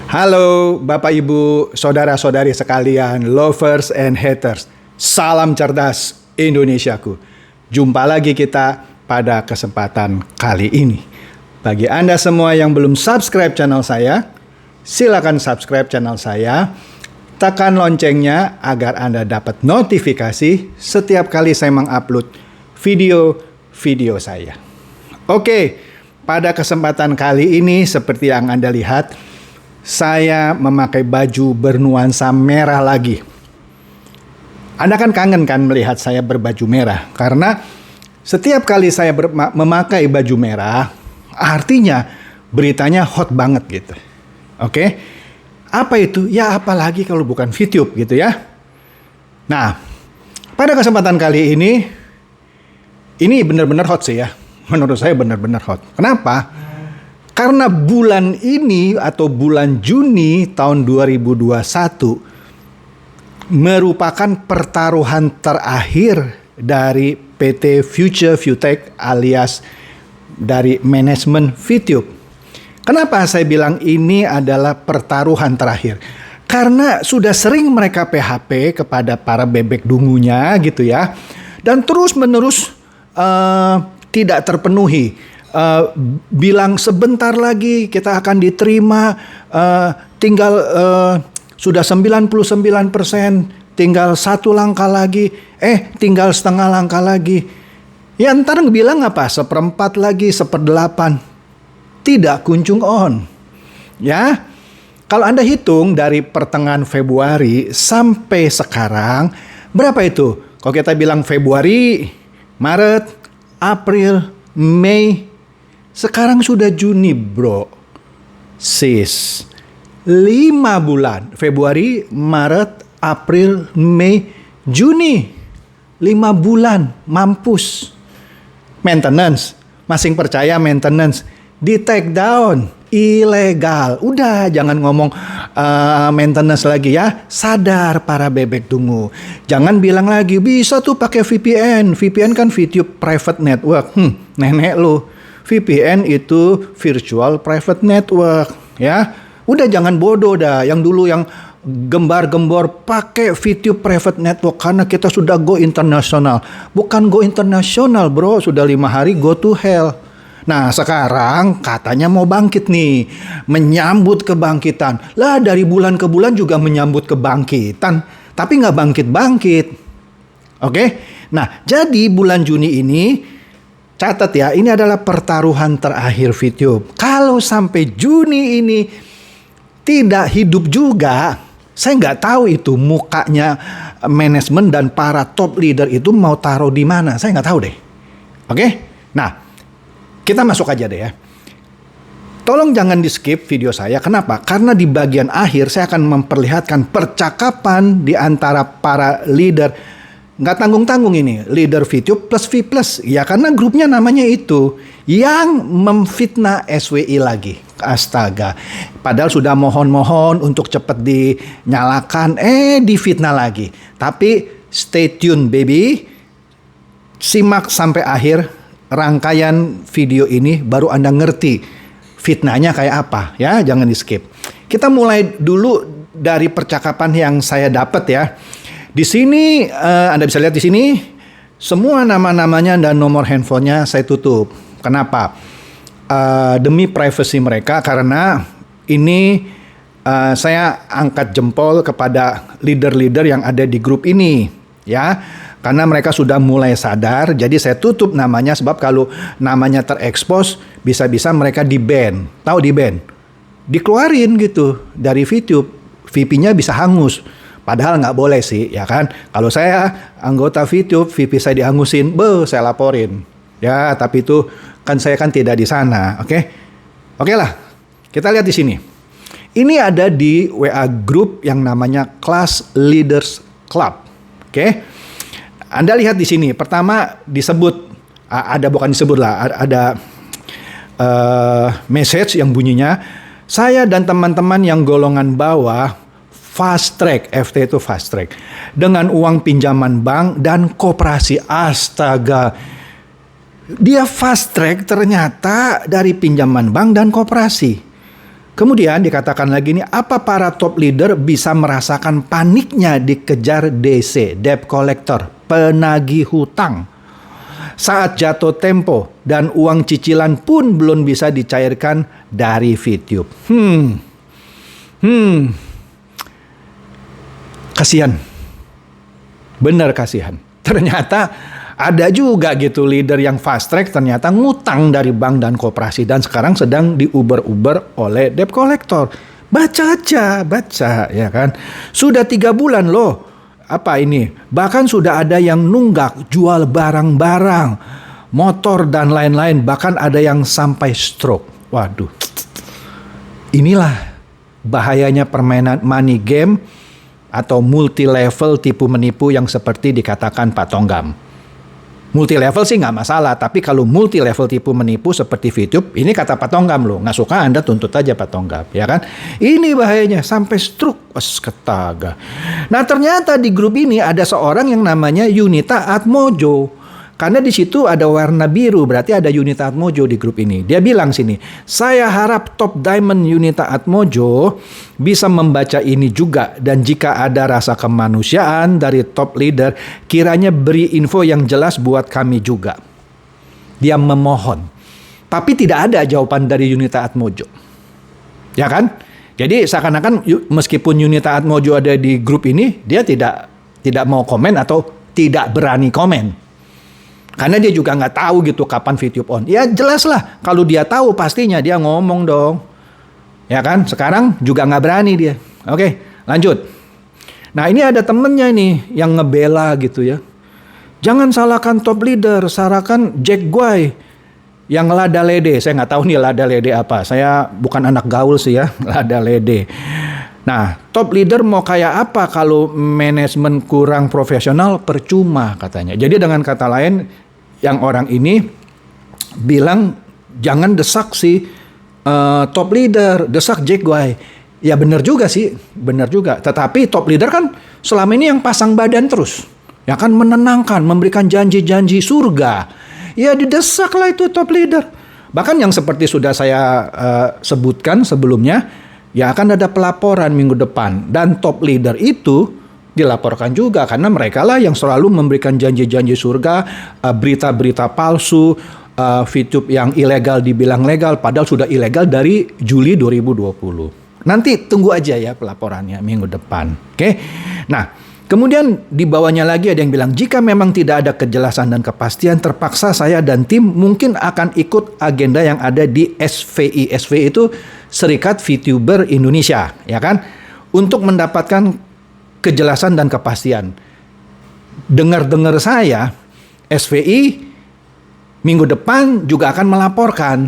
Halo Bapak Ibu, saudara-saudari sekalian, lovers and haters. Salam cerdas Indonesiaku. Jumpa lagi kita pada kesempatan kali ini. Bagi Anda semua yang belum subscribe channel saya, silakan subscribe channel saya. Tekan loncengnya agar Anda dapat notifikasi setiap kali saya mengupload video-video saya. Oke, pada kesempatan kali ini seperti yang Anda lihat, saya memakai baju bernuansa merah lagi. Anda kan kangen kan melihat saya berbaju merah? Karena setiap kali saya memakai baju merah, artinya beritanya hot banget gitu. Oke? Apa itu? Ya apalagi kalau bukan VTube gitu ya. Nah, pada kesempatan kali ini benar-benar hot sih ya. Menurut saya benar-benar hot. Kenapa? Karena bulan ini atau bulan Juni tahun 2021 merupakan pertaruhan terakhir dari PT Future ViewTech alias dari manajemen VTube. Kenapa saya bilang ini adalah pertaruhan terakhir? Karena sudah sering mereka PHP kepada para bebek dungunya gitu ya. Dan terus-menerus tidak terpenuhi. Bilang sebentar lagi kita akan diterima, tinggal sudah 99%, tinggal satu langkah lagi, tinggal setengah langkah lagi. Ya ntar bilang apa, seperempat lagi, seperdelapan. Tidak kunjung on. Ya, kalau Anda hitung dari pertengahan Februari sampai sekarang, berapa itu? Kalau kita bilang Februari, Maret, April, Mei, sekarang sudah Juni bro, sis. 5 bulan, Februari, Maret, April, Mei, Juni. 5 bulan, mampus. Maintenance, masing percaya maintenance. Di take down, ilegal. Udah jangan ngomong maintenance lagi ya. Sadar para bebek dungu. Jangan bilang lagi, bisa tuh pakai VPN. VPN kan VTube Private Network. Nenek lu. VPN itu Virtual Private Network, ya. Udah jangan bodoh dah. Yang dulu yang gembar-gembor pakai VTube Private Network karena kita sudah go internasional. Bukan go internasional, bro. Sudah 5 hari go to hell. Nah, sekarang katanya mau bangkit nih. Menyambut kebangkitan. Lah, dari bulan ke bulan juga menyambut kebangkitan. Tapi nggak bangkit-bangkit. Oke? Nah, jadi bulan Juni ini catat ya, ini adalah pertaruhan terakhir VTube. Kalau sampai Juni ini tidak hidup juga, saya nggak tahu itu mukanya manajemen dan para top leader itu mau taruh di mana. Saya nggak tahu deh. Oke? Nah, kita masuk aja deh ya. Tolong jangan di skip video saya. Kenapa? Karena di bagian akhir saya akan memperlihatkan percakapan di antara para leader. Nggak tanggung-tanggung ini, leader VTube plus V+. Ya karena grupnya namanya itu. Yang memfitnah SWI lagi. Astaga. Padahal sudah mohon-mohon untuk cepat dinyalakan. Difitnah lagi. Tapi stay tune baby. Simak sampai akhir rangkaian video ini baru Anda ngerti fitnahnya kayak apa. Ya jangan di skip. Kita mulai dulu dari percakapan yang saya dapat ya. Di sini Anda bisa lihat di sini semua nama-namanya dan nomor handphonenya saya tutup. Kenapa? Demi privasi mereka karena ini saya angkat jempol kepada leader-leader yang ada di grup ini ya. Karena mereka sudah mulai sadar, jadi saya tutup namanya sebab kalau namanya terekspos bisa-bisa mereka di-ban. Tahu di-ban? Dikeluarin gitu dari VTube. VP-nya bisa hangus. Padahal nggak boleh sih, ya kan? Kalau saya anggota VTube, VP saya dihangusin, saya laporin. Ya, tapi itu kan saya kan tidak di sana, oke? Oke lah, kita lihat di sini. Ini ada di WA group yang namanya Class Leaders Club, oke? Anda lihat di sini, pertama disebut, bukan disebut lah, ada message yang bunyinya, saya dan teman-teman yang golongan bawah fast track, FT itu fast track, dengan uang pinjaman bank dan koperasi. Astaga, dia fast track ternyata dari pinjaman bank dan koperasi. Kemudian dikatakan lagi nih, apa para top leader bisa merasakan paniknya dikejar DC, debt collector, penagih hutang, saat jatuh tempo dan uang cicilan pun belum bisa dicairkan dari VTube. Kasihan. Benar kasihan. Ternyata ada juga gitu leader yang fast track ternyata ngutang dari bank dan koperasi dan sekarang sedang diuber-uber oleh debt collector. Baca aja, baca ya kan. Sudah 3 bulan loh. Apa ini? Bahkan sudah ada yang nunggak jual barang-barang, motor dan lain-lain. Bahkan ada yang sampai stroke. Waduh. Inilah bahayanya permainan money game atau multi level tipu menipu yang seperti dikatakan Pak Tonggam. Multi level sih nggak masalah, tapi kalau multi level tipu menipu seperti VTube, ini kata Pak Tonggam loh, nggak suka Anda tuntut aja Pak Tonggam, ya kan? Ini bahayanya sampai stroke, ketaga. Nah ternyata di grup ini ada seorang yang namanya Yunita Atmojo. Karena di situ ada warna biru, berarti ada Yunita Atmojo di grup ini. Dia bilang sini, saya harap top diamond Yunita Atmojo bisa membaca ini juga. Dan jika ada rasa kemanusiaan dari top leader, kiranya beri info yang jelas buat kami juga. Dia memohon. Tapi tidak ada jawaban dari Yunita Atmojo. Ya kan? Jadi seakan-akan meskipun Yunita Atmojo ada di grup ini, dia tidak mau komen atau tidak berani komen. Karena dia juga nggak tahu gitu kapan VTube on. Ya jelas lah, kalau dia tahu pastinya dia ngomong dong. Ya kan, sekarang juga nggak berani dia. Oke, lanjut. Nah ini ada temennya nih yang ngebela gitu ya. Jangan salahkan top leader, salahkan Jack Guy yang lada lede. Saya nggak tahu nih lada lede apa. Saya bukan anak gaul sih ya, lada lede. Nah, top leader mau kayak apa kalau manajemen kurang profesional, percuma katanya. Jadi dengan kata lain, yang orang ini bilang jangan desak si top leader, desak Jack Guy. Ya benar juga sih, benar juga. Tetapi top leader kan selama ini yang pasang badan terus. Ya kan menenangkan, memberikan janji-janji surga. Ya didesaklah itu top leader. Bahkan yang seperti sudah saya sebutkan sebelumnya, ya akan ada pelaporan minggu depan. Dan top leader itu dilaporkan juga karena mereka lah yang selalu memberikan janji-janji surga, berita-berita palsu, VTube yang ilegal dibilang legal padahal sudah ilegal dari Juli 2020. Nanti tunggu aja ya pelaporannya minggu depan. Oke. Nah, kemudian di bawahnya lagi ada yang bilang jika memang tidak ada kejelasan dan kepastian terpaksa saya dan tim mungkin akan ikut agenda yang ada di SVI. SVI itu Serikat VTuber Indonesia, ya kan? Untuk mendapatkan kejelasan dan kepastian. Dengar-dengar saya, SVI minggu depan juga akan melaporkan.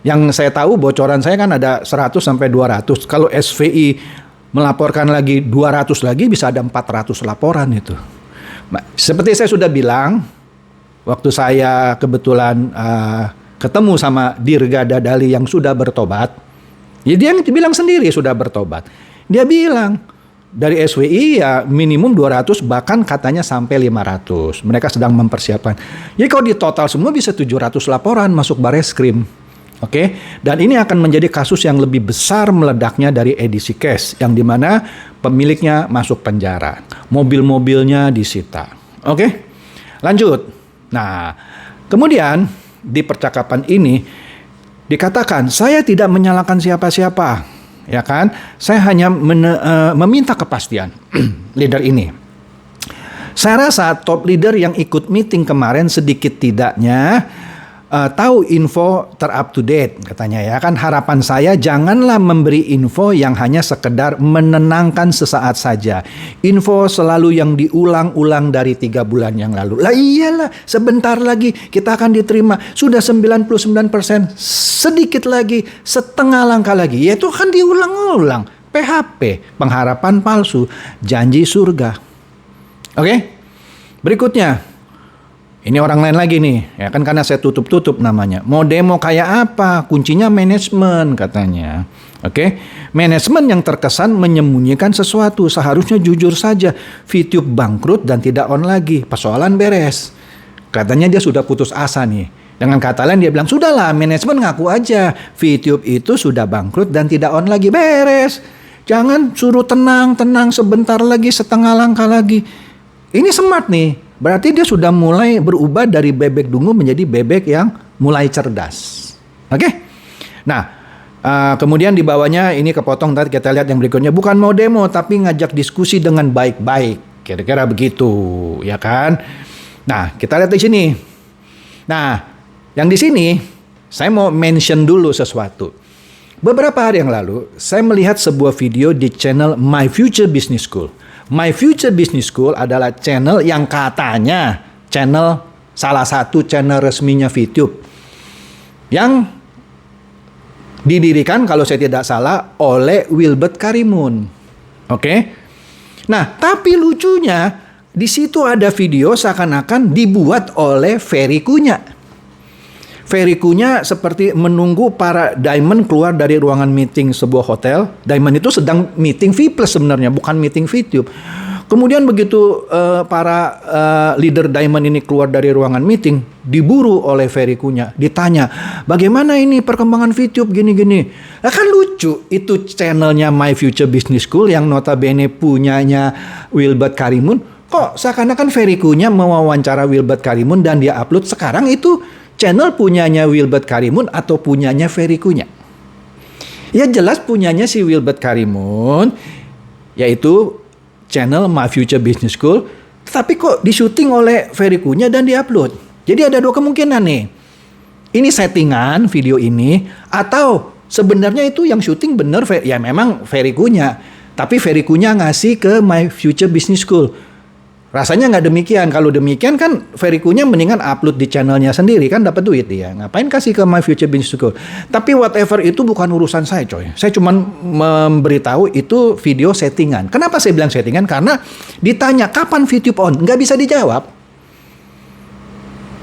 Yang saya tahu bocoran saya kan ada 100 sampai 200. Kalau SVI melaporkan lagi 200 lagi bisa ada 400 laporan itu. Seperti saya sudah bilang, waktu saya kebetulan ketemu sama Dirga Dadali yang sudah bertobat, ya dia bilang sendiri sudah bertobat. Dia bilang, dari SWI ya minimum 200 bahkan katanya sampai 500. Mereka sedang mempersiapkan. Jadi kalau di total semua bisa 700 laporan masuk Bareskrim. Oke. Dan ini akan menjadi kasus yang lebih besar meledaknya dari edisi Cash yang dimana pemiliknya masuk penjara. Mobil-mobilnya disita. Oke. Lanjut. Nah, kemudian di percakapan ini dikatakan saya tidak menyalahkan siapa-siapa. Ya kan, saya hanya meminta kepastian leader ini. Saya rasa top leader yang ikut meeting kemarin sedikit tidaknya tahu info ter-up to date katanya ya kan. Harapan saya janganlah memberi info yang hanya sekedar menenangkan sesaat saja. Info selalu yang diulang-ulang dari 3 bulan yang lalu. Lah iyalah, sebentar lagi kita akan diterima. Sudah 99%, sedikit lagi, setengah langkah lagi. Yaitu kan diulang-ulang. PHP, pengharapan palsu, janji surga. Oke? Berikutnya. Ini orang lain lagi nih, ya kan karena saya tutup-tutup namanya. Mau demo kayak apa? Kuncinya manajemen katanya. Oke, manajemen yang terkesan menyembunyikan sesuatu. Seharusnya jujur saja. VTube bangkrut dan tidak on lagi. Persoalan beres. Katanya dia sudah putus asa nih. Dengan kata lain dia bilang, sudahlah manajemen ngaku aja VTube itu sudah bangkrut dan tidak on lagi, beres. Jangan suruh tenang sebentar lagi, setengah langkah lagi. Ini smart nih, berarti dia sudah mulai berubah dari bebek dungu menjadi bebek yang mulai cerdas. Oke? Nah, kemudian di bawahnya ini kepotong, tadi kita lihat yang berikutnya, bukan mau demo tapi ngajak diskusi dengan baik-baik. Kira-kira begitu, ya kan? Nah, kita lihat di sini. Nah, yang di sini saya mau mention dulu sesuatu. Beberapa hari yang lalu saya melihat sebuah video di channel My Future Business School. My Future Business School adalah channel yang katanya salah satu channel resminya VTube yang didirikan kalau saya tidak salah oleh Wilbert Karimun. Oke? Nah, tapi lucunya di situ ada video seakan-akan dibuat oleh Ferry Kunya. Ferry Kunya seperti menunggu para diamond keluar dari ruangan meeting sebuah hotel. Diamond itu sedang meeting V+ sebenarnya, bukan meeting VTube. Kemudian begitu para leader diamond ini keluar dari ruangan meeting, diburu oleh Ferry Kunya. Ditanya, bagaimana ini perkembangan VTube gini-gini. Nah, kan lucu, itu channelnya My Future Business School yang notabene punyanya Wilbert Karimun. Kok seakan-akan Ferry Kunya mewawancara Wilbert Karimun dan dia upload sekarang itu channel punyanya Wilbert Karimun atau punyanya Ferry Kunya? Ya jelas punyanya si Wilbert Karimun, yaitu channel My Future Business School. Tapi kok di-syuting oleh Ferry Kunya dan di-upload? Jadi ada dua kemungkinan nih. Ini settingan video ini, atau sebenarnya itu yang syuting bener ya memang Ferry Kunya. Tapi Ferry Kunya ngasih ke My Future Business School. Rasanya nggak demikian. Kalau demikian kan Ferry Kunya mendingan upload di channelnya sendiri, kan dapat duit dia. Ngapain kasih ke My Future Business School? Tapi whatever itu bukan urusan saya, coy. Saya cuma memberitahu itu video settingan. Kenapa saya bilang settingan? Karena ditanya kapan VTube on, nggak bisa dijawab.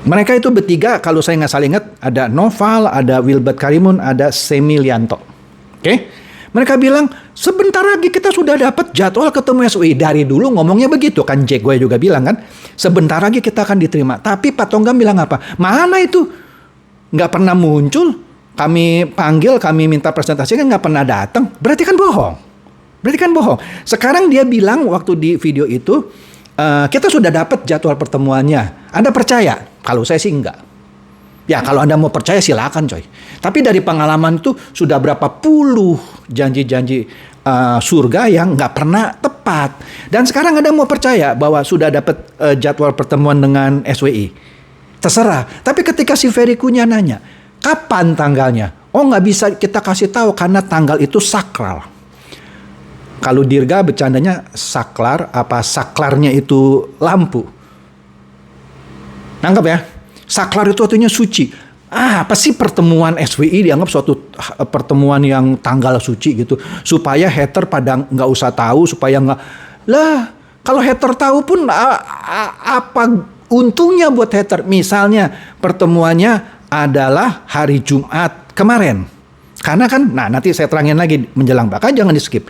Mereka itu bertiga, kalau saya nggak salah ingat, ada Noval, ada Wilbert Karimun, ada Semi Lianto. Oke? Mereka bilang, sebentar lagi kita sudah dapat jadwal ketemu SWI. Dari dulu ngomongnya begitu, kan Jack gue juga bilang kan. Sebentar lagi kita akan diterima. Tapi Pak Tonggam bilang apa? Mana itu? Nggak pernah muncul. Kami panggil, kami minta presentasi kan nggak pernah datang. Berarti kan bohong. Sekarang dia bilang waktu di video itu, kita sudah dapat jadwal pertemuannya. Anda percaya? Kalau saya sih enggak. Ya kalau Anda mau percaya silakan, coy. Tapi dari pengalaman itu sudah berapa puluh janji-janji surga yang nggak pernah tepat. Dan sekarang Anda mau percaya bahwa sudah dapat jadwal pertemuan dengan SWI. Terserah. Tapi ketika si Ferry Kunya nanya, kapan tanggalnya? Oh, nggak bisa kita kasih tahu karena tanggal itu sakral. Kalau Dirga bercandanya saklar, apa saklarnya itu lampu. Nangkep ya? Saklar itu artinya suci. Apa sih pertemuan SWI dianggap suatu pertemuan yang tanggal suci gitu. Supaya hater pada nggak usah tahu, supaya nggak. Lah, kalau hater tahu pun apa untungnya buat hater? Misalnya pertemuannya adalah hari Jumat kemarin. Karena kan, nanti saya terangin lagi menjelang bakal, jangan di skip.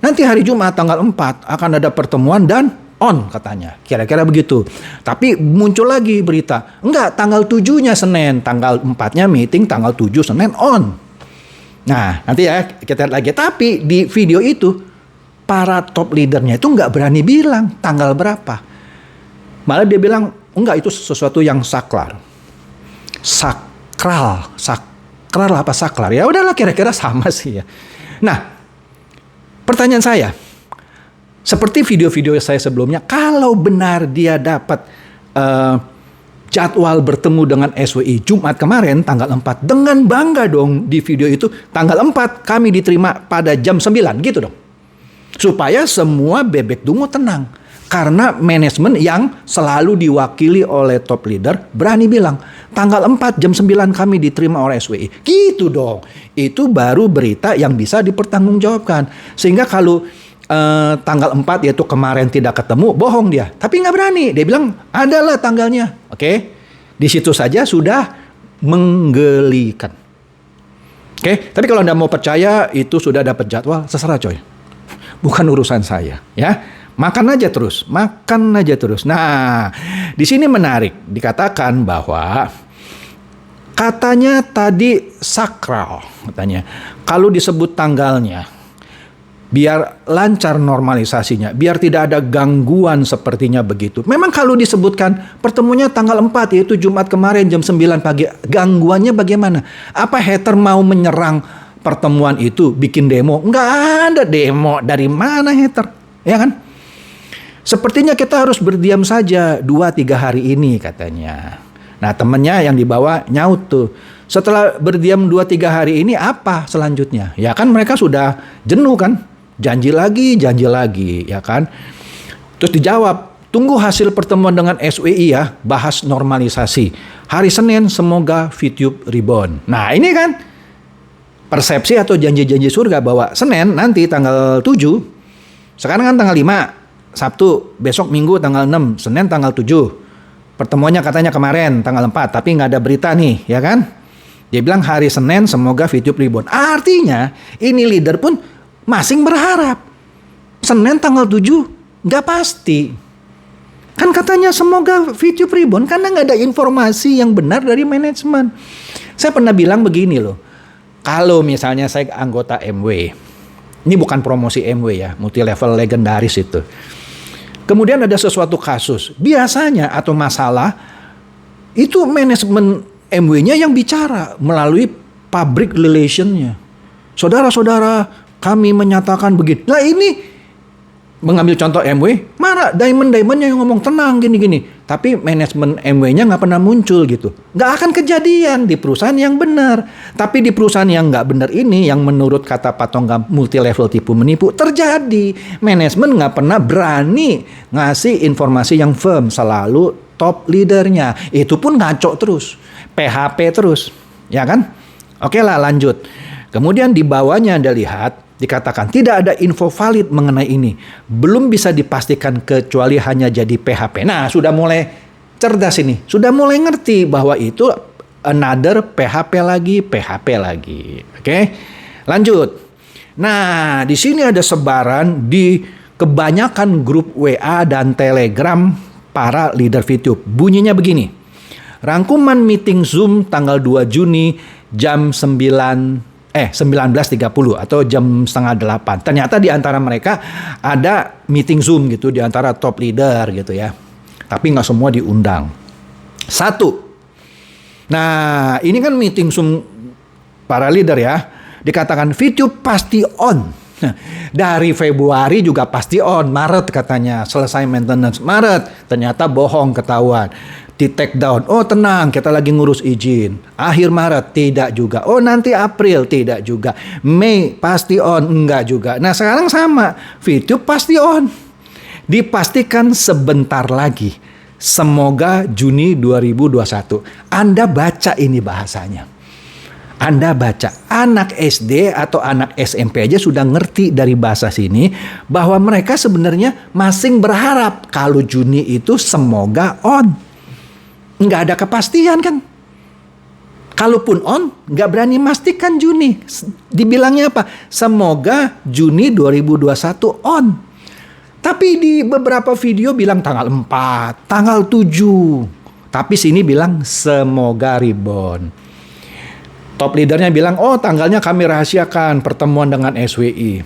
Nanti hari Jumat tanggal 4 akan ada pertemuan dan on katanya, kira-kira begitu. Tapi muncul lagi berita, enggak, tanggal 7-nya Senin, tanggal 4-nya meeting, tanggal 7 Senin on. Nah, nanti ya kita lihat lagi. Tapi di video itu, para top leadernya itu enggak berani bilang tanggal berapa. Malah dia bilang, enggak, itu sesuatu yang sakral. Sakral apa saklar? Ya udahlah, kira-kira sama sih ya. Nah, pertanyaan saya, seperti video-video saya sebelumnya, kalau benar dia dapat jadwal bertemu dengan SWI Jumat kemarin, tanggal 4, dengan bangga dong di video itu, tanggal 4 kami diterima pada jam 9, gitu dong. Supaya semua bebek dungu tenang. Karena manajemen yang selalu diwakili oleh top leader berani bilang, tanggal 4 jam 9 kami diterima oleh SWI. Gitu dong. Itu baru berita yang bisa dipertanggungjawabkan. Sehingga kalau tanggal 4 yaitu kemarin tidak ketemu, bohong dia. Tapi nggak berani. Dia bilang adalah tanggalnya. Oke. Di situ saja sudah menggelikan. Oke. Tapi kalau Anda mau percaya itu sudah dapat jadwal, terserah coy. Bukan urusan saya, ya. Makan aja terus. Nah, di sini menarik dikatakan bahwa Katanya tadi sakral, katanya. Kalau disebut tanggalnya, biar lancar normalisasinya, biar tidak ada gangguan sepertinya begitu. Memang kalau disebutkan pertemuannya tanggal 4, yaitu Jumat kemarin jam 9 pagi, gangguannya bagaimana? Apa hater mau menyerang pertemuan itu, bikin demo? Nggak ada demo, dari mana hater? Ya kan? Sepertinya kita harus berdiam saja 2-3 hari ini katanya. Nah temennya yang dibawa nyaut tuh. Setelah berdiam 2-3 hari ini apa selanjutnya? Ya kan mereka sudah jenuh kan? Janji lagi ya kan? Terus dijawab, tunggu hasil pertemuan dengan SWI ya, bahas normalisasi. Hari Senin semoga VTube rebound. Nah ini kan persepsi atau janji-janji surga bahwa Senin nanti tanggal 7, sekarang kan tanggal 5, Sabtu, besok Minggu tanggal 6, Senin tanggal 7. Pertemuannya katanya kemarin tanggal 4, tapi nggak ada berita nih, ya kan? Dia bilang hari Senin semoga VTube rebound. Artinya ini leader pun masing berharap. Senin tanggal 7 nggak pasti. Kan katanya semoga VTube rebound karena nggak ada informasi yang benar dari manajemen. Saya pernah bilang begini loh. Kalau misalnya saya anggota MW, ini bukan promosi MW ya, multi level legendaris itu. Kemudian ada sesuatu kasus, biasanya atau masalah, itu manajemen MW-nya yang bicara melalui public relation-nya. Saudara-saudara, kami menyatakan begini. Nah ini, mengambil contoh MW, mana diamond-diamondnya yang ngomong tenang gini-gini. Tapi manajemen MW-nya nggak pernah muncul gitu. Nggak akan kejadian di perusahaan yang benar. Tapi di perusahaan yang nggak benar ini, yang menurut kata Pak Tonggam multi level tipu menipu, terjadi. Manajemen nggak pernah berani ngasih informasi yang firm. Selalu top leadernya. Itu pun ngaco terus. PHP terus. Ya kan? Oke lah lanjut. Kemudian di bawahnya Anda lihat, dikatakan tidak ada info valid mengenai ini. Belum bisa dipastikan kecuali hanya jadi PHP. Nah, sudah mulai cerdas ini. Sudah mulai ngerti bahwa itu another PHP lagi. Oke. Lanjut. Nah, di sini ada sebaran di kebanyakan grup WA dan Telegram para leader VTube. Bunyinya begini. Rangkuman meeting Zoom tanggal 2 Juni jam 19.30 atau jam 7:30. Ternyata di antara mereka ada meeting Zoom gitu di antara top leader gitu ya. Tapi nggak semua diundang. 1. Nah ini kan meeting Zoom para leader ya. Dikatakan VTube pasti on. Dari Februari juga pasti on. Maret katanya selesai maintenance. Maret ternyata bohong ketahuan. Di take down, oh tenang kita lagi ngurus izin. Akhir Maret tidak juga. Oh nanti April tidak juga. Mei pasti on, enggak juga. Nah sekarang sama, VTube pasti on. Dipastikan sebentar lagi. Semoga Juni 2021. Anda baca ini bahasanya. Anda baca, anak SD atau anak SMP aja sudah ngerti dari bahasa sini bahwa mereka sebenarnya masing berharap kalau Juni itu semoga on. Nggak ada kepastian kan. Kalaupun on, nggak berani memastikan Juni. Dibilangnya apa? Semoga Juni 2021 on. Tapi di beberapa video bilang tanggal 4, tanggal 7. Tapi sini bilang semoga rebound. Top leadernya bilang, oh tanggalnya kami rahasiakan pertemuan dengan SWI.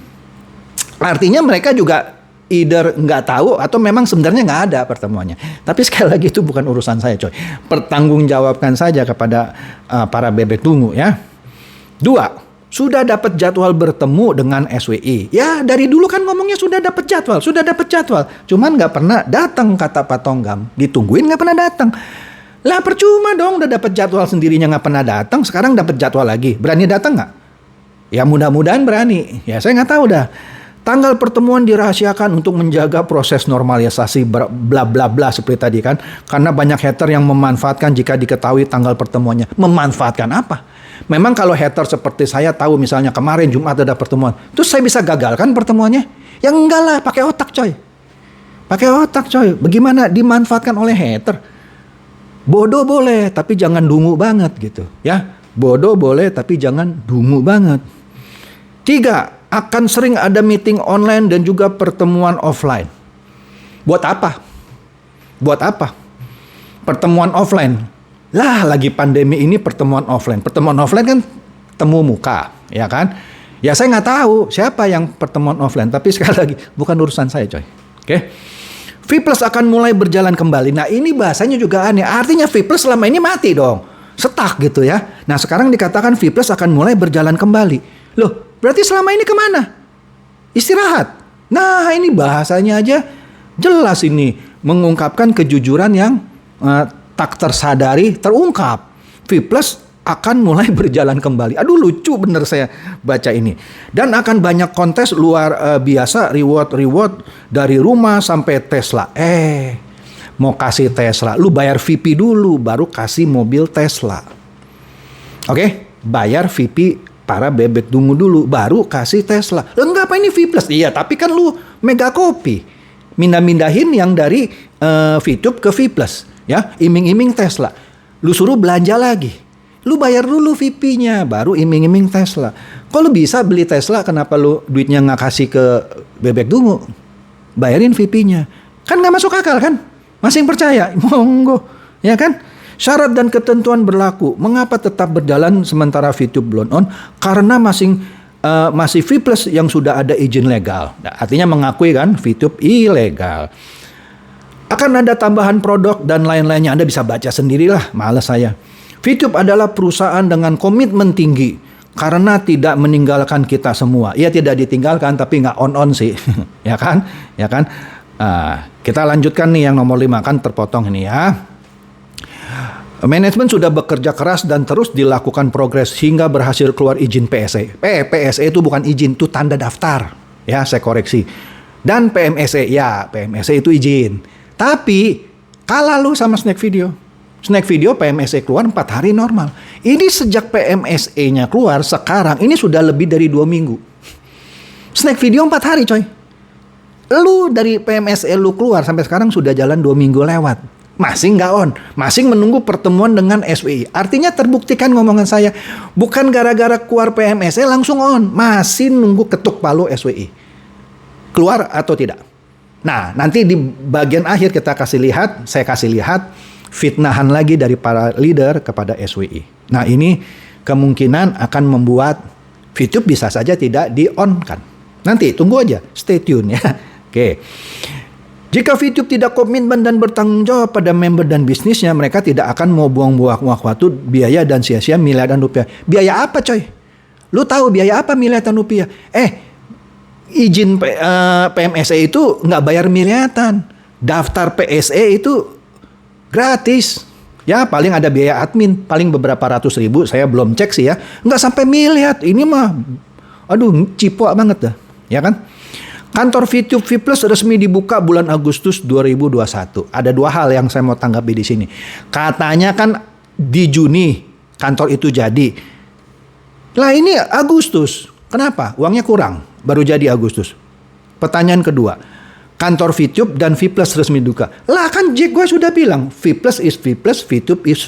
Artinya mereka juga either nggak tahu atau memang sebenarnya nggak ada pertemuannya. Tapi sekali lagi itu bukan urusan saya coy. Pertanggungjawabkan saja kepada para bebek tunggu ya. 2. Sudah dapat jadwal bertemu dengan SWI. Ya dari dulu kan ngomongnya sudah dapat jadwal. Cuman nggak pernah datang kata Pak Tonggam. Ditungguin nggak pernah datang. Lah percuma dong udah dapat jadwal sendirinya nggak pernah datang. Sekarang dapat jadwal lagi. Berani datang nggak? Ya mudah-mudahan berani. Ya saya nggak tahu dah. Tanggal pertemuan dirahasiakan untuk menjaga proses normalisasi bla bla bla seperti tadi kan. Karena banyak hater yang memanfaatkan jika diketahui tanggal pertemuannya. Memanfaatkan apa? Memang kalau hater seperti saya tahu misalnya kemarin Jumat ada pertemuan. Terus saya bisa gagalkan pertemuannya? Ya enggak lah, pakai otak coy. Bagaimana dimanfaatkan oleh hater? Bodoh boleh, tapi jangan dungu banget gitu. Ya, bodoh boleh, tapi jangan dungu banget. 3. Akan sering ada meeting online dan juga pertemuan offline. Buat apa? Pertemuan offline. Lah lagi pandemi ini pertemuan offline. Pertemuan offline kan temu muka, ya kan? Ya saya nggak tahu siapa yang pertemuan offline. Tapi sekali lagi bukan urusan saya coy. Oke? V Plus akan mulai berjalan kembali. Nah ini bahasanya juga aneh. Artinya V Plus selama ini mati dong. Stuck gitu ya. Nah sekarang dikatakan V Plus akan mulai berjalan kembali. Loh berarti selama ini kemana? Istirahat. Nah ini bahasanya aja jelas ini. Mengungkapkan kejujuran yang tak tersadari terungkap. V Plus akan mulai berjalan kembali. Aduh lucu bener saya baca ini. Dan akan banyak kontes luar biasa, reward dari rumah sampai Tesla. Mau kasih Tesla, lu bayar VP dulu baru kasih mobil Tesla. Oke, bayar VP para bebek dungu dulu baru kasih Tesla. Enggak apa ini V Plus? Iya, tapi kan lu mega copy. Mindah-mindahin yang dari VTube ke V Plus. Ya, iming-iming Tesla. Lu suruh belanja lagi. Lu bayar dulu VP-nya, baru iming-iming Tesla. Kalau bisa beli Tesla, kenapa lu duitnya nggak kasih ke bebek dungu? Bayarin VP-nya. Kan nggak masuk akal kan? Masih percaya? Monggo. Ya kan? Syarat dan ketentuan berlaku. Mengapa tetap berjalan sementara VTube belum on? Karena masih V Plus yang sudah ada izin legal. Nah, artinya mengakui kan VTube ilegal. Akan ada tambahan produk dan lain-lainnya. Anda bisa baca sendirilah, malas saya. VTube adalah perusahaan dengan komitmen tinggi karena tidak meninggalkan kita semua. Ia tidak ditinggalkan tapi nggak on sih, ya kan? Ya kan? Kita lanjutkan nih yang nomor 5 kan terpotong ini ya. Manajemen sudah bekerja keras dan terus dilakukan progres hingga berhasil keluar izin PSE. PSE itu bukan izin, itu tanda daftar. Ya, saya koreksi. Dan PMSE, ya PMSE itu izin. Tapi kalah lu sama Snack Video. Snack Video PMSE keluar 4 hari normal. Ini sejak PMSE-nya keluar sekarang ini sudah lebih dari 2 minggu. Snack Video 4 hari coy. Lu dari PMSE lu keluar sampai sekarang sudah jalan 2 minggu lewat. Masih nggak on. Masih menunggu pertemuan dengan SWI. Artinya terbuktikan ngomongan saya. Bukan gara-gara keluar PMSE langsung on. Masih nunggu ketuk palu SWI. Keluar atau tidak. Nah, nanti di bagian akhir saya kasih lihat fitnahan lagi dari para leader kepada SWI. Nah, ini kemungkinan akan membuat VTube bisa saja tidak di-on-kan. Nanti tunggu aja, stay tune ya. Oke. Jika VTube tidak komitmen dan bertanggung jawab pada member dan bisnisnya, mereka tidak akan mau buang-buang waktu, biaya dan sia-sia miliaran rupiah. Biaya apa coy? Lu tahu biaya apa miliaran rupiah? Izin PMSE itu nggak bayar miliaran. Daftar PSE itu gratis. Ya paling ada biaya admin. Paling beberapa ratus ribu. Saya belum cek sih ya. Nggak sampai miliar. Ini mah aduh cipok banget dah. Ya kan? Kantor VTube V Plus resmi dibuka bulan Agustus 2021. Ada 2 hal yang saya mau tanggapi di sini. Katanya kan di Juni kantor itu jadi. Lah ini Agustus. Kenapa? Uangnya kurang. Baru jadi Agustus. Pertanyaan kedua, kantor VTube dan V Plus resmi buka. Lah kan Jack gue sudah bilang, V Plus is V Plus, VTube is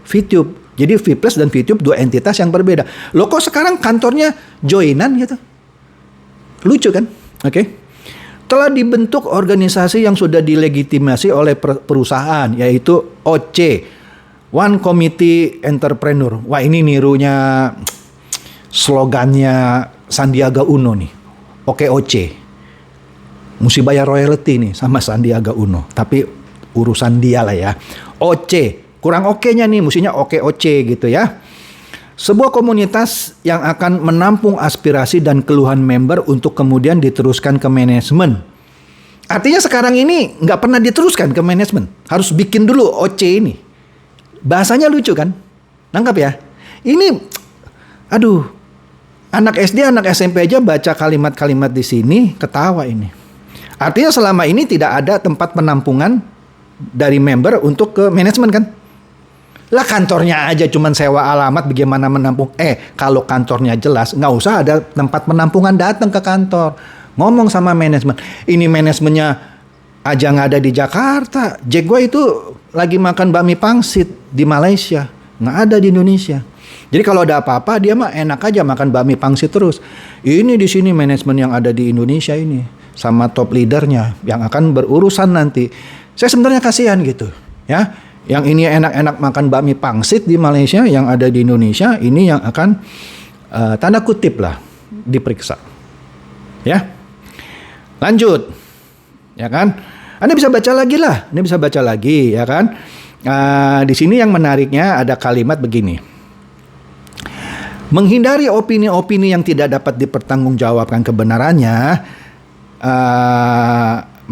VTube. Jadi V Plus dan VTube 2 entitas yang berbeda. Loh kok sekarang kantornya joinan gitu? Lucu kan? Oke. Telah dibentuk organisasi yang sudah dilegitimasi oleh perusahaan, yaitu OC, One Committee Entrepreneur. Wah ini nirunya slogannya Sandiaga Uno nih. OKOC. Mesti bayar royalty nih sama Sandiaga Uno. Tapi urusan dia lah ya. OC. Kurang oke-nya nih. Mestinya OKOC gitu ya. Sebuah komunitas yang akan menampung aspirasi dan keluhan member untuk kemudian diteruskan ke manajemen. Artinya sekarang ini nggak pernah diteruskan ke manajemen. Harus bikin dulu OC ini. Bahasanya lucu kan? Nangkap ya? Ini, aduh. Anak SD, anak SMP aja baca kalimat-kalimat di sini, ketawa ini. Artinya selama ini tidak ada tempat penampungan dari member untuk ke manajemen kan? Lah kantornya aja cuman sewa alamat bagaimana menampung. Kalau kantornya jelas, nggak usah ada tempat penampungan, datang ke kantor. Ngomong sama manajemen. Ini manajemennya aja nggak ada di Jakarta. Jack gue itu lagi makan bakmi pangsit di Malaysia. Nggak ada di Indonesia. Jadi kalau ada apa-apa dia mah enak aja makan bakmi pangsit terus. Ini di sini manajemen yang ada di Indonesia ini sama top leadernya yang akan berurusan nanti. Saya sebenarnya kasihan gitu, ya. Yang ini enak-enak makan bakmi pangsit di Malaysia, yang ada di Indonesia, ini yang akan tanda kutip lah diperiksa. Ya. Lanjut. Ya kan? Anda bisa baca lagi lah. Anda bisa baca lagi, ya kan? Di sini yang menariknya ada kalimat begini. Menghindari opini-opini yang tidak dapat dipertanggungjawabkan kebenarannya,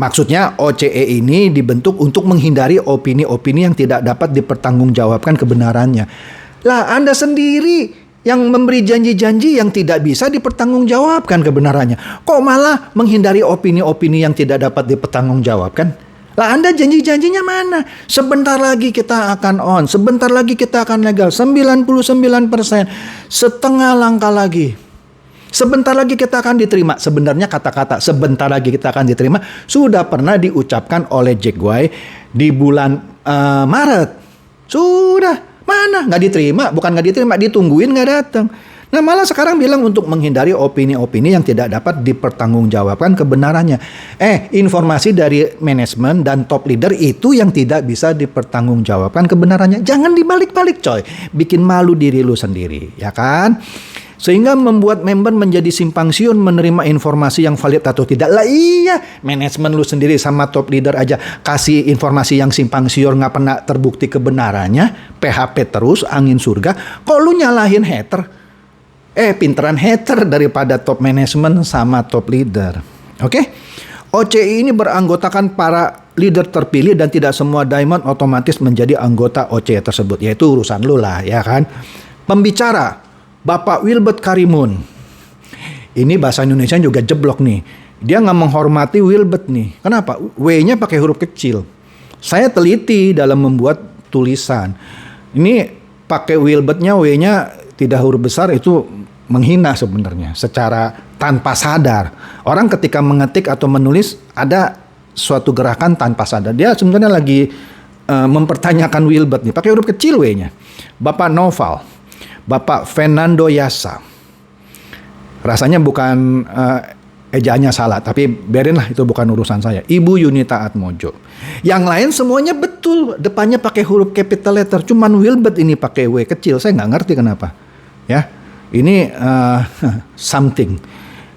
maksudnya OCE ini dibentuk untuk menghindari opini-opini yang tidak dapat dipertanggungjawabkan kebenarannya. Lah, Anda sendiri yang memberi janji-janji yang tidak bisa dipertanggungjawabkan kebenarannya. Kok malah menghindari opini-opini yang tidak dapat dipertanggungjawabkan? Lah, Anda janji-janjinya mana? Sebentar lagi kita akan on, sebentar lagi kita akan legal, 99%, setengah langkah lagi. Sebentar lagi kita akan diterima. Sebenarnya kata-kata sebentar lagi kita akan diterima sudah pernah diucapkan oleh Jack Guy di bulan Maret. Sudah. Mana? Nggak diterima. Bukan nggak diterima, ditungguin nggak datang. Nah, malah sekarang bilang untuk menghindari opini-opini yang tidak dapat dipertanggungjawabkan kebenarannya. Informasi dari manajemen dan top leader itu yang tidak bisa dipertanggungjawabkan kebenarannya. Jangan dibalik-balik, coy. Bikin malu diri lu sendiri, ya kan? Sehingga membuat member menjadi simpang siur menerima informasi yang valid atau tidak. Lah iya, manajemen lu sendiri sama top leader aja kasih informasi yang simpang siur nggak pernah terbukti kebenarannya, PHP terus, angin surga. Kok lu nyalahin hater? Pinteran hater daripada top manajemen sama top leader. Oke? OCI ini beranggotakan para leader terpilih dan tidak semua diamond otomatis menjadi anggota OCI tersebut. Yaitu urusan lu lah, ya kan? Pembicara Bapak Wilbert Karimun. Ini bahasa Indonesia juga jeblok nih. Dia nggak menghormati Wilbert nih. Kenapa? W-nya pakai huruf kecil. Saya teliti dalam membuat tulisan. Ini pakai Wilbert-nya, W-nya tidak huruf besar, itu menghina sebenarnya. Secara tanpa sadar. Orang ketika mengetik atau menulis ada suatu gerakan tanpa sadar. Dia sebenarnya lagi mempertanyakan Wilbert nih. Pakai huruf kecil W-nya. Bapak Noval. Bapak Fernando Yasa. Rasanya bukan ejaannya salah, tapi biarin lah, itu bukan urusan saya. Ibu Yunita Atmojo. Yang lain semuanya betul, depannya pakai huruf capital letter. Cuman Wilbert ini pakai W kecil. Saya nggak ngerti kenapa. Ya, ini something.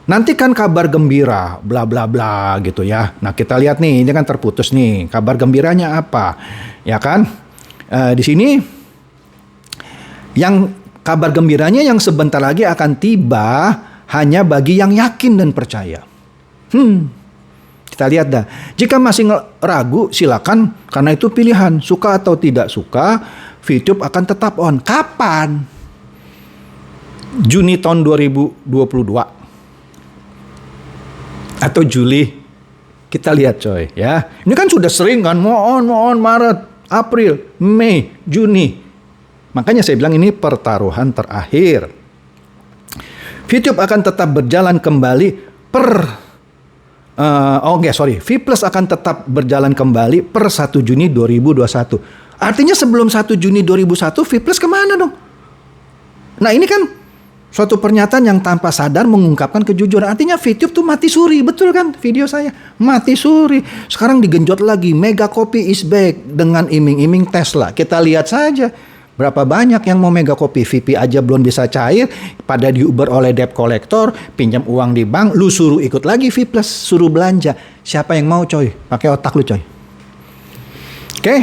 Nanti kan kabar gembira, bla bla bla gitu ya. Nah, kita lihat nih, ini kan terputus nih. Kabar gembiranya apa? Ya kan? Di sini yang kabar gembiranya yang sebentar lagi akan tiba hanya bagi yang yakin dan percaya. Kita lihat dah. Jika masih ragu, silakan, karena itu pilihan. Suka atau tidak suka, VTube akan tetap on. Kapan? Juni tahun 2022 atau Juli? Kita lihat, coy, ya. Ini kan sudah sering kan, mau on Maret, April, Mei, Juni. Makanya saya bilang ini pertaruhan terakhir. VTube akan tetap berjalan kembali V Plus akan tetap berjalan kembali per 1 Juni 2021. Artinya sebelum 1 Juni 2001 V Plus kemana dong? Nah, ini kan suatu pernyataan yang tanpa sadar mengungkapkan kejujuran. Artinya VTube tuh mati suri, betul kan video saya? Mati suri. Sekarang digenjot lagi, Mega Copy is back dengan iming-iming Tesla. Kita lihat saja. Berapa banyak yang mau mega copy, VP aja belum bisa cair, pada diuber oleh debt collector, pinjam uang di bank, lu suruh ikut lagi V Plus, suruh belanja. Siapa yang mau, coy? Pakai otak lu, coy. Oke.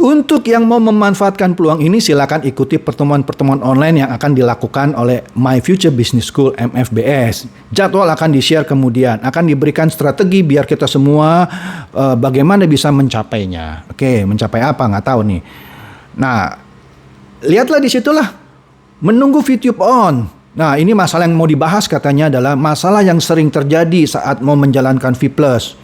Untuk yang mau memanfaatkan peluang ini, silakan ikuti pertemuan-pertemuan online yang akan dilakukan oleh My Future Business School MFBS. Jadwal akan di-share kemudian, akan diberikan strategi biar kita semua bagaimana bisa mencapainya. Oke, mencapai apa? Nggak tahu nih. Nah, lihatlah di situlah, menunggu VTube on. Nah, ini masalah yang mau dibahas katanya adalah masalah yang sering terjadi saat mau menjalankan V Plus.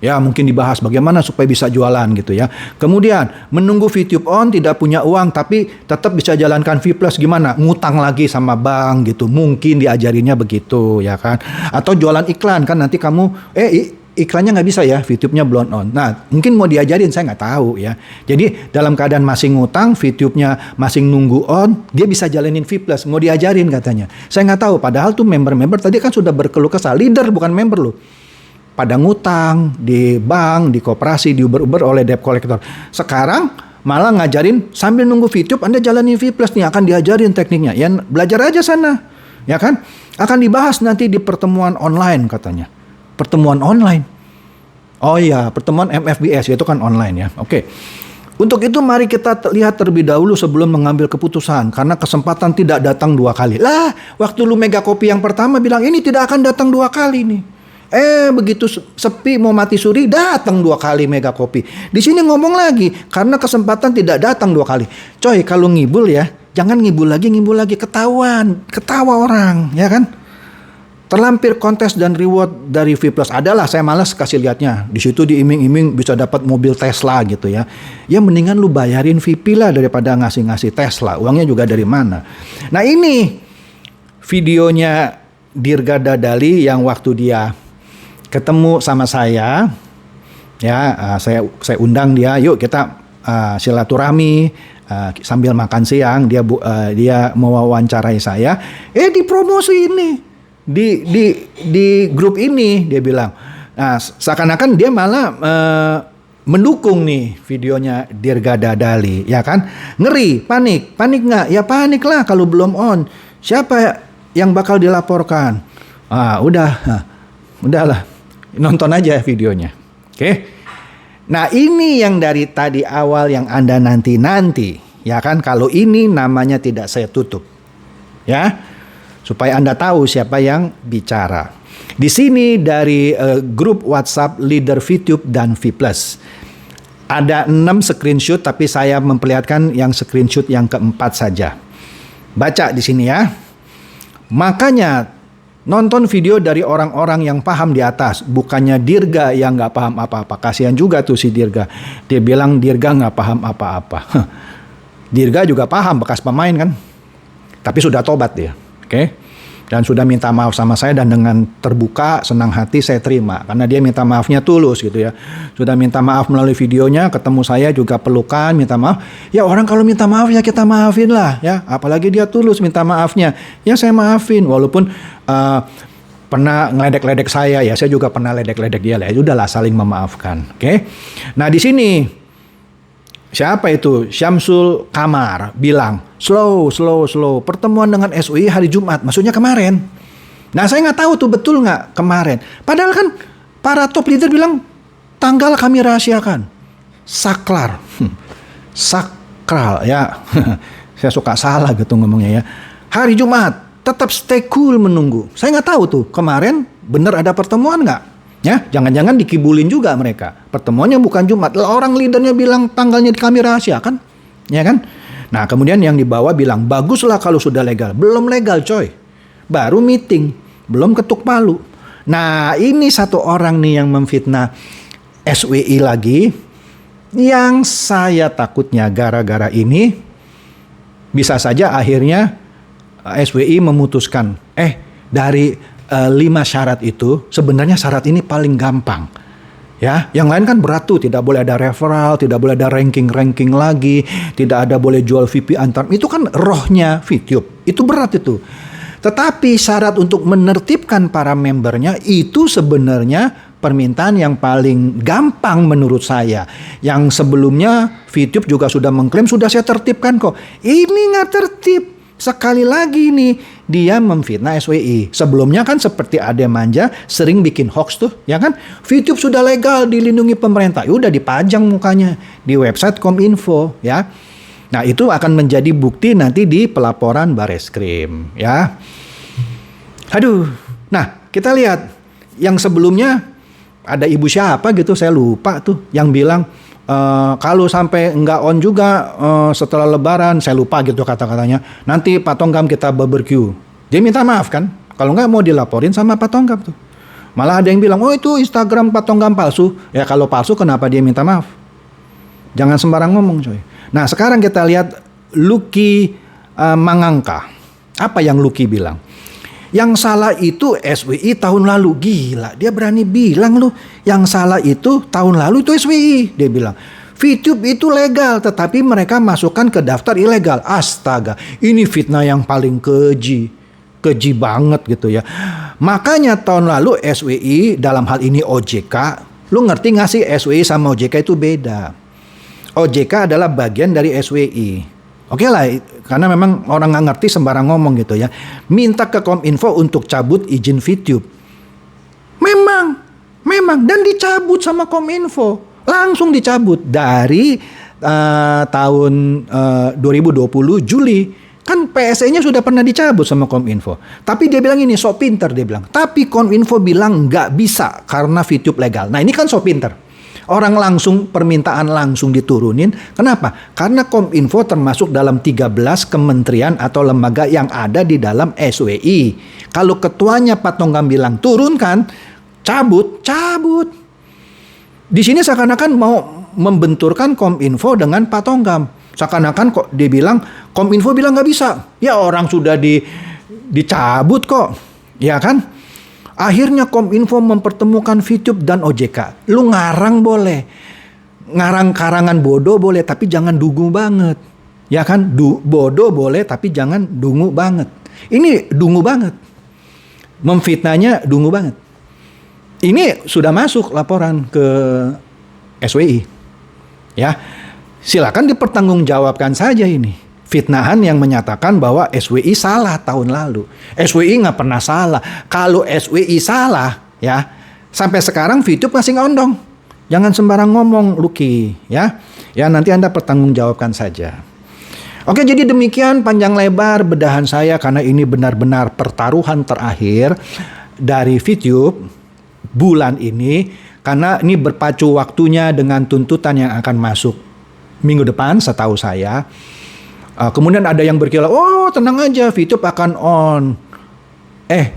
Ya, mungkin dibahas bagaimana supaya bisa jualan gitu ya. Kemudian, menunggu VTube on, tidak punya uang tapi tetap bisa jalankan V Plus, gimana? Ngutang lagi sama bank gitu. Mungkin diajarinnya begitu ya kan. Atau jualan iklan kan, nanti kamu iklannya nggak bisa ya, VTube-nya belum on. Nah, mungkin mau diajarin, saya nggak tahu ya. Jadi dalam keadaan masih ngutang, VTube-nya masih nunggu on, dia bisa jalanin V Plus. Mau diajarin katanya. Saya nggak tahu. Padahal tuh member-member tadi kan sudah berkeluh kesah. Leader bukan member loh. pada ngutang di bank, di koperasi, di Uber oleh debt collector. Sekarang malah ngajarin sambil nunggu VTube Anda jalani V+ nih, akan diajarin tekniknya. Ya belajar aja sana. Ya kan? Akan dibahas nanti di pertemuan online katanya. Pertemuan online. Oh iya, pertemuan MFBS itu kan online ya. Oke. Untuk itu mari kita lihat terlebih dahulu sebelum mengambil keputusan. Karena kesempatan tidak datang 2 kali. Lah, waktu lu mega kopi yang pertama bilang ini tidak akan datang 2 kali nih. Begitu sepi mau mati suri datang 2 kali mega kopi. Di sini ngomong lagi karena kesempatan tidak datang 2 kali. Coy, kalau ngibul ya, jangan ngibul lagi, ketawa orang, ya kan? Terlampir kontes dan reward dari V+ adalah, saya malas kasih lihatnya. Di situ diiming-iming bisa dapat mobil Tesla gitu ya. Ya mendingan lu bayarin VIP lah daripada ngasih-ngasih Tesla. Uangnya juga dari mana? Nah ini videonya Dirga Dadali yang waktu dia ketemu sama saya. Ya, saya undang dia, yuk kita silaturahmi sambil makan siang. Dia mau wawancarai saya. Dipromosi ini. Di grup ini dia bilang, nah seakan-akan dia malah mendukung nih videonya Dirga Dadali, ya kan? Ngeri, panik nggak? Ya panik lah kalau belum on. Siapa yang bakal dilaporkan? Udahlah, nonton aja videonya, oke? Nah ini yang dari tadi awal yang Anda nanti, ya kan? Kalau ini namanya tidak saya tutup, ya. Supaya Anda tahu siapa yang bicara. Di sini dari grup WhatsApp Leader VTube dan V+. Ada 6 screenshot tapi saya memperlihatkan yang screenshot yang keempat saja. Baca di sini ya. Makanya nonton video dari orang-orang yang paham di atas. Bukannya Dirga yang nggak paham apa-apa. Kasihan juga tuh si Dirga. Dia bilang Dirga nggak paham apa-apa. Dirga juga paham, bekas pemain kan. Tapi sudah tobat dia. Oke. Dan sudah minta maaf sama saya dan dengan terbuka, senang hati saya terima. Karena dia minta maafnya tulus gitu ya. Sudah minta maaf melalui videonya, ketemu saya juga pelukan, minta maaf. Ya orang kalau minta maaf ya kita maafin lah ya. Apalagi dia tulus minta maafnya. Ya saya maafin walaupun pernah ngeledek-ledek saya ya. Saya juga pernah ledek-ledek dia lah. Ya udahlah saling memaafkan. Oke. Nah di sini siapa itu? Syamsul Kamar bilang, slow. Pertemuan dengan SUI hari Jumat, maksudnya kemarin. Nah saya nggak tahu tuh betul nggak kemarin. Padahal kan para top leader bilang tanggal kami rahasiakan. Sakral ya. Saya suka salah gitu ngomongnya ya. Hari Jumat, tetap stay cool menunggu. Saya nggak tahu tuh kemarin bener ada pertemuan nggak. Ya, jangan-jangan dikibulin juga mereka. Pertemuannya bukan Jumat. Orang leadernya bilang tanggalnya kami rahasiakan, ya kan? Nah, kemudian yang di bawah bilang baguslah kalau sudah legal. Belum legal, coy. Baru meeting, belum ketuk palu. Nah, ini satu orang nih yang memfitnah SWI lagi. Yang saya takutnya gara-gara ini bisa saja akhirnya SWI memutuskan dari 5 syarat itu sebenarnya syarat ini paling gampang. Ya, yang lain kan berat tuh, tidak boleh ada referral, tidak boleh ada ranking lagi, tidak ada boleh jual VIP antar. Itu kan rohnya VTube. Itu berat itu. Tetapi syarat untuk menertibkan para membernya itu sebenarnya permintaan yang paling gampang menurut saya. Yang sebelumnya VTube juga sudah mengklaim sudah saya tertibkan kok. Ini nggak tertib. Sekali lagi nih dia memfitnah SWI. Sebelumnya kan seperti Ade Manja sering bikin hoax tuh, ya kan? VTube sudah legal dilindungi pemerintah. Ya udah dipajang mukanya di website Kominfo, ya. Nah, itu akan menjadi bukti nanti di pelaporan Bareskrim, ya. Aduh. Nah, kita lihat yang sebelumnya ada ibu siapa gitu saya lupa tuh yang bilang kalau sampai nggak on juga setelah lebaran, saya lupa gitu kata-katanya, nanti Pak Tonggam kita barbecue. Dia minta maaf kan, kalau nggak mau dilaporin sama Pak Tonggam tuh. Malah ada yang bilang, oh itu Instagram Pak Tonggam palsu. Ya kalau palsu kenapa dia minta maaf? Jangan sembarang ngomong coy. Nah sekarang kita lihat Lucky Mangangka. Apa yang Lucky bilang? Yang salah itu SWI tahun lalu. Gila, dia berani bilang loh. Yang salah itu tahun lalu itu SWI. Dia bilang, VTube itu legal, tetapi mereka masukkan ke daftar ilegal. Astaga, ini fitnah yang paling keji. Keji banget gitu ya. Makanya tahun lalu SWI, dalam hal ini OJK, lu ngerti nggak sih SWI sama OJK itu beda? OJK adalah bagian dari SWI. Oke lah, karena memang orang nggak ngerti sembarang ngomong gitu ya. Minta ke Kominfo untuk cabut izin VTube. Memang dan dicabut sama Kominfo. Langsung dicabut dari tahun 2020 Juli. Kan PSE-nya sudah pernah dicabut sama Kominfo. Tapi dia bilang ini sok pinter, dia bilang. Tapi Kominfo bilang nggak bisa karena VTube legal. Nah ini kan sok pinter. Orang langsung, permintaan langsung diturunin. Kenapa? Karena Kominfo termasuk dalam 13 kementerian atau lembaga yang ada di dalam SWI. Kalau ketuanya Pak Tonggam bilang turunkan, cabut. Di sini seakan-akan mau membenturkan Kominfo dengan Pak Tonggam. Seakan-akan kok dibilang Kominfo bilang nggak bisa. Ya orang sudah dicabut kok. Ya kan? Akhirnya Kominfo mempertemukan VTube dan OJK. Lu ngarang boleh. Ngarang karangan bodoh boleh, tapi jangan dungu banget. Ya kan? Bodoh boleh, tapi jangan dungu banget. Ini dungu banget. Memfitnahnya dungu banget. Ini sudah masuk laporan ke SWI. Ya. Silakan dipertanggungjawabkan saja ini. Fitnahan yang menyatakan bahwa SWI salah tahun lalu. SWI nggak pernah salah. Kalau SWI salah, ya sampai sekarang VTube masih ngondong. Jangan sembarang ngomong, Lucky. Ya nanti Anda pertanggungjawabkan saja. Oke, jadi demikian panjang lebar bedahan saya karena ini benar-benar pertaruhan terakhir dari VTube bulan ini. Karena ini berpacu waktunya dengan tuntutan yang akan masuk minggu depan setahu saya. Kemudian ada yang berkilau, oh tenang aja VTube akan on.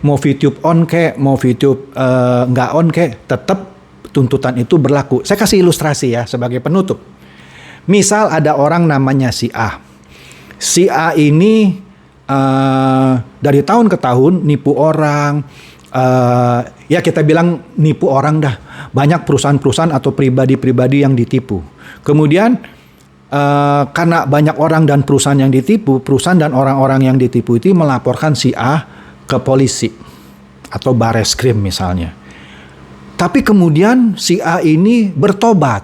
Mau VTube on kek, mau VTube nggak on kek, tetap tuntutan itu berlaku. Saya kasih ilustrasi ya sebagai penutup. Misal ada orang namanya si A. Si A ini dari tahun ke tahun nipu orang. Ya kita bilang nipu orang dah. Banyak perusahaan-perusahaan atau pribadi-pribadi yang ditipu. Kemudian karena banyak orang dan perusahaan yang ditipu, perusahaan dan orang-orang yang ditipu itu melaporkan si A ke polisi atau Bareskrim misalnya. Tapi kemudian si A ini bertobat.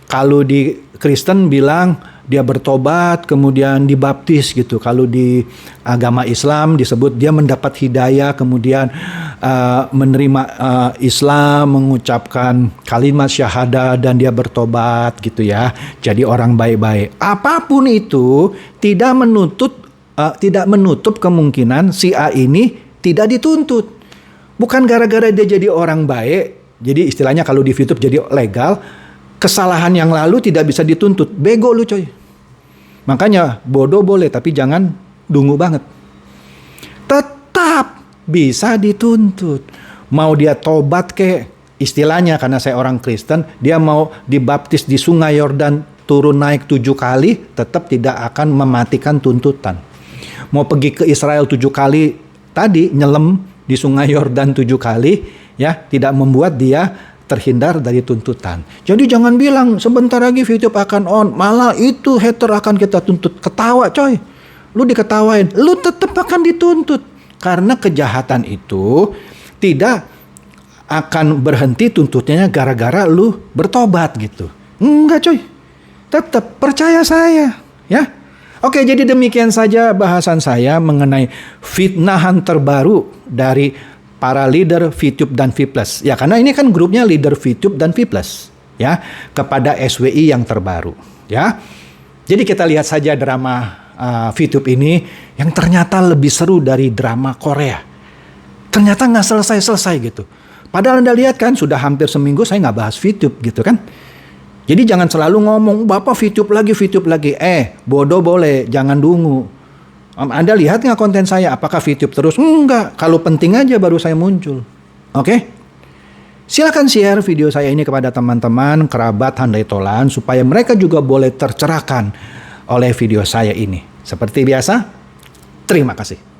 Kalau di Kristen bilang dia bertobat, kemudian dibaptis gitu. Kalau di agama Islam disebut dia mendapat hidayah, kemudian menerima Islam, mengucapkan kalimat syahadah dan dia bertobat gitu ya. Jadi orang baik-baik. Apapun itu tidak menutup kemungkinan si A ini tidak dituntut. Bukan gara-gara dia jadi orang baik. Jadi istilahnya kalau di VTube jadi legal, kesalahan yang lalu tidak bisa dituntut. Bego lu coy. Makanya bodoh boleh tapi jangan dungu banget. Tetap bisa dituntut. Mau dia tobat ke istilahnya karena saya orang Kristen, dia mau dibaptis di Sungai Yordan turun naik 7 kali, tetap tidak akan mematikan tuntutan. Mau pergi ke Israel 7 kali tadi nyelam di Sungai Yordan 7 kali, ya tidak membuat dia terhindar dari tuntutan. Jadi jangan bilang sebentar lagi VTube akan on, malah itu hater akan kita tuntut. Ketawa coy, lu diketawain, lu tetap akan dituntut. Karena kejahatan itu tidak akan berhenti tuntutnya gara-gara lu bertobat gitu. Enggak coy, tetap percaya saya ya. Oke, jadi demikian saja bahasan saya mengenai fitnahan terbaru dari para leader VTube dan V+. Ya, karena ini kan grupnya leader VTube dan V+, ya, kepada SWI yang terbaru, ya. Jadi kita lihat saja drama VTube ini yang ternyata lebih seru dari drama Korea. Ternyata nggak selesai-selesai gitu. Padahal Anda lihat kan sudah hampir seminggu saya nggak bahas VTube gitu kan. Jadi jangan selalu ngomong, Bapak VTube lagi. Bodoh boleh, jangan dungu. Anda lihat nggak konten saya? Apakah VTube terus? Enggak. Kalau penting aja baru saya muncul. Oke? Silakan share video saya ini kepada teman-teman, kerabat, handai tolan, supaya mereka juga boleh tercerahkan oleh video saya ini. Seperti biasa, terima kasih.